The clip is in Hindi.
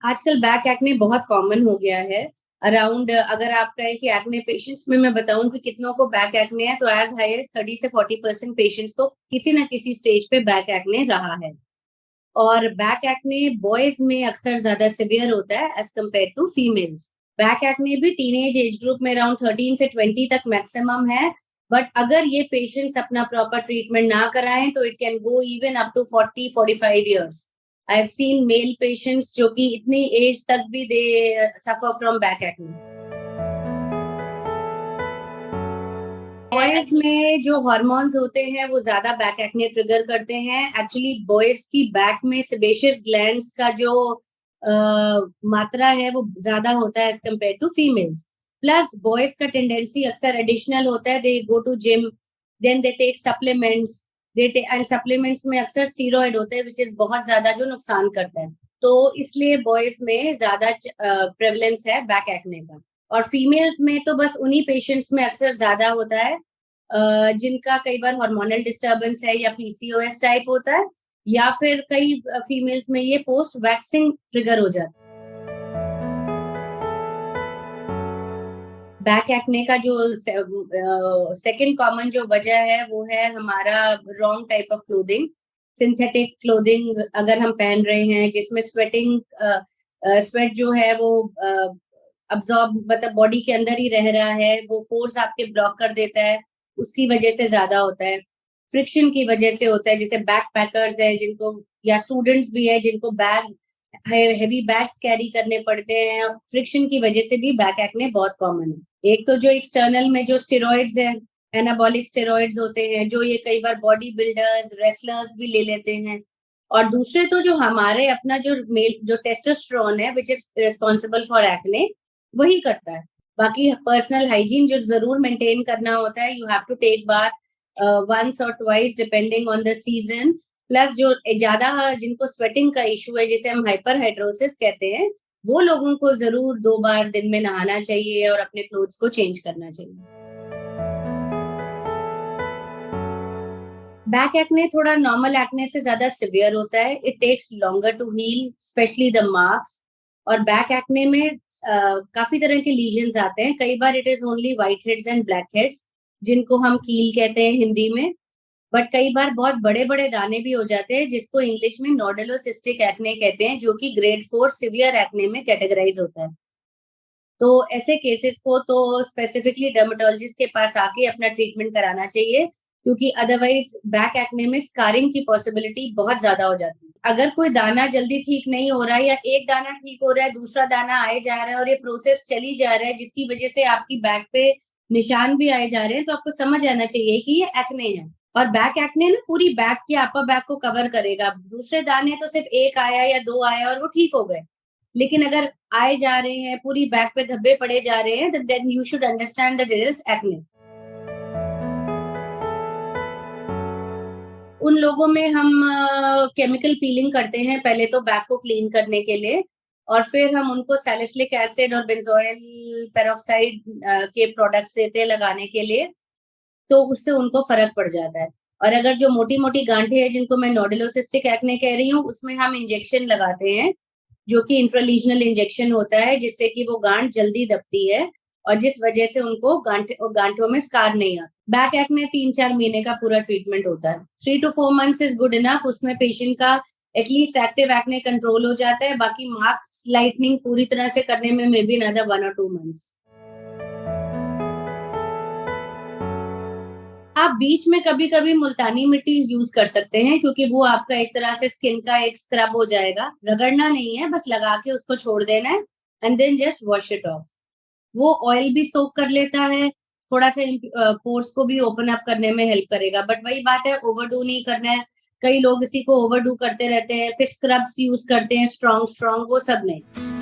आजकल बैक एक्ने बहुत कॉमन हो गया है। अराउंड अगर आप कहें कि एक्ने पेशेंट्स में मैं बताऊं कि कितनों को बैक एक्ने है, तो एज हाई एज 30 से 40% पेशेंट्स को किसी ना किसी स्टेज पे बैक एक्ने रहा है। और बैक एक्ने बॉयज में अक्सर ज्यादा सिवियर होता है as compare to females. Back acne भी टीनेज एज ग्रुप में अराउंड 13 से 20 तक मैक्सिमम है। बट अगर ये पेशेंट्स अपना प्रॉपर ट्रीटमेंट ना कराएं तो it can go even up to 40-45 years. I have seen male patients जो कि इतनी एज तक भी they suffer from back acne. Boys में जो हार्मोन्स होते हैं वो ज्यादा बैक एक्ने ट्रिगर करते हैं। एक्चुअली बॉयज की बैक में सेबेशियस ग्लैंड्स का जो मात्रा है वो ज्यादा होता है as compare to females. Plus boys का टेंडेंसी अक्सर एडिशनल होता है, they go to gym, then they take supplements, and supplements में अक्सर स्टीरॉयड होते हैं विच इज बहुत ज्यादा जो नुकसान करता है। तो इसलिए बॉयज में ज्यादा प्रेवलेंस है बैक एक्ने का। और फीमेल्स में तो बस उन्हीं पेशेंट्स में अक्सर ज्यादा होता है जिनका कई बार हार्मोनल डिस्टरबेंस है या पीसीओएस टाइप होता है, या फिर कई फीमेल्स में ये पोस्ट वैक्सिंग ट्रिगर हो जाता है। बैक एक्ने का जो सेकंड कॉमन जो वजह है वो है हमारा wrong type of clothing. Synthetic clothing अगर हम पहन रहे हैं जिसमें स्वेट जो है वो अब्सॉर्ब मतलब बॉडी के अंदर ही रह रहा है, वो पोर्स आपके ब्लॉक कर देता है, उसकी वजह से ज्यादा होता है। फ्रिक्शन की वजह से होता है, जैसे बैक पैकर्स है जिनको, या स्टूडेंट्स भी है जिनको बैग हेवी बैग्स कैरी करने पड़ते हैं, फ्रिक्शन की वजह से भी बैक एक्ने बहुत कॉमन है। एक तो जो एक्सटर्नल में जो स्टेरॉइड्स है, एनाबॉलिक स्टेरॉइड्स होते हैं जो ये कई बार बॉडी बिल्डर्स रेसलर्स भी ले लेते हैं। और दूसरे तो जो हमारे अपना जो मेल जो टेस्टोस्टेरोन है which is responsible for acne, वही करता है। बाकी पर्सनल हाइजीन जो जरूर मेंटेन करना होता है, you have to take bath once और twice depending on the season. Plus जो ज्यादा जिनको स्वेटिंग का इशू है जिसे हम हाइपर हाइड्रोसिस कहते हैं, वो लोगों को जरूर 2 बार दिन में नहाना चाहिए और अपने क्लोथ्स को चेंज करना चाहिए। बैक एक्ने थोड़ा नॉर्मल एक्ने से ज्यादा सिवियर होता है। It takes longer to heal, especially the marks. और बैक एक्ने में काफी तरह के लीजन्स आते हैं। कई बार it is only whiteheads and blackheads जिनको हम कील कहते हैं हिंदी में। बट कई बार बहुत बड़े बड़े दाने भी हो जाते हैं जिसको इंग्लिश में नोडुलोसिस्टिक एक्ने कहते हैं, जो कि ग्रेड 4 सिवियर एक्ने में कैटेगराइज होता है। तो ऐसे केसेस को तो स्पेसिफिकली डर्मेटोलॉजिस्ट के पास आके अपना ट्रीटमेंट कराना चाहिए, क्योंकि अदरवाइज बैक एक्ने में स्कारिंग की पॉसिबिलिटी बहुत ज्यादा हो जाती है। अगर कोई दाना जल्दी ठीक नहीं हो रहा है या एक दाना ठीक हो रहा है दूसरा दाना आए जा रहा है और ये प्रोसेस चली जा रहा है जिसकी वजह से आपकी बैक पे निशान भी आए जा रहे हैं, तो आपको समझ आना चाहिए कि ये एक्ने है। और बैक एक्ने ना पूरी बैक की अपर बैक को कवर करेगा। दूसरे दाने तो सिर्फ एक आया या दो आया और वो ठीक हो गए, लेकिन अगर आए जा रहे हैं पूरी बैक पे धब्बे पड़े जा रहे हैं, then you should understand that it is acne. उन लोगों में हम केमिकल पीलिंग करते हैं पहले तो बैक को क्लीन करने के लिए, और फिर हम उनको सैलिसिलिक एसिड और बेंजोइल पेरोक्साइड के प्रोडक्ट्स देते हैं लगाने के लिए, तो उससे उनको फर्क पड़ जाता है। और अगर जो मोटी मोटी गांठें हैं जिनको मैं नोडुलोसिस्टिक एक्ने कह रही हूँ, उसमें हम इंजेक्शन लगाते हैं जो कि इंट्रालीजनल इंजेक्शन होता है, जिससे कि वो गांठ जल्दी दबती है और जिस वजह से उनको गांठों में स्कार नहीं आता। बैक एक्ने 3-4 महीने का पूरा ट्रीटमेंट होता है। 3 to 4 months is good enough. उसमें पेशेंट का एटलीस्ट एक्टिव एक्ने कंट्रोल हो जाता है। बाकी मार्क्स लाइटनिंग पूरी तरह से करने में may be another 1 or 2 months। आप बीच में कभी कभी मुल्तानी मिट्टी यूज कर सकते हैं, क्योंकि वो आपका एक तरह से स्किन का एक स्क्रब हो जाएगा। रगड़ना नहीं है, बस लगा के उसको छोड़ देना है and then just wash it off. वो ऑयल भी सोक कर लेता है, थोड़ा सा पोर्स को भी ओपन अप करने में हेल्प करेगा। बट वही बात है, ओवरडू नहीं करना है। कई लोग इसी को ओवरडू करते रहते हैं, फिर स्क्रब्स यूज करते हैं स्ट्रॉन्ग स्ट्रॉन्ग, वो सब नहीं।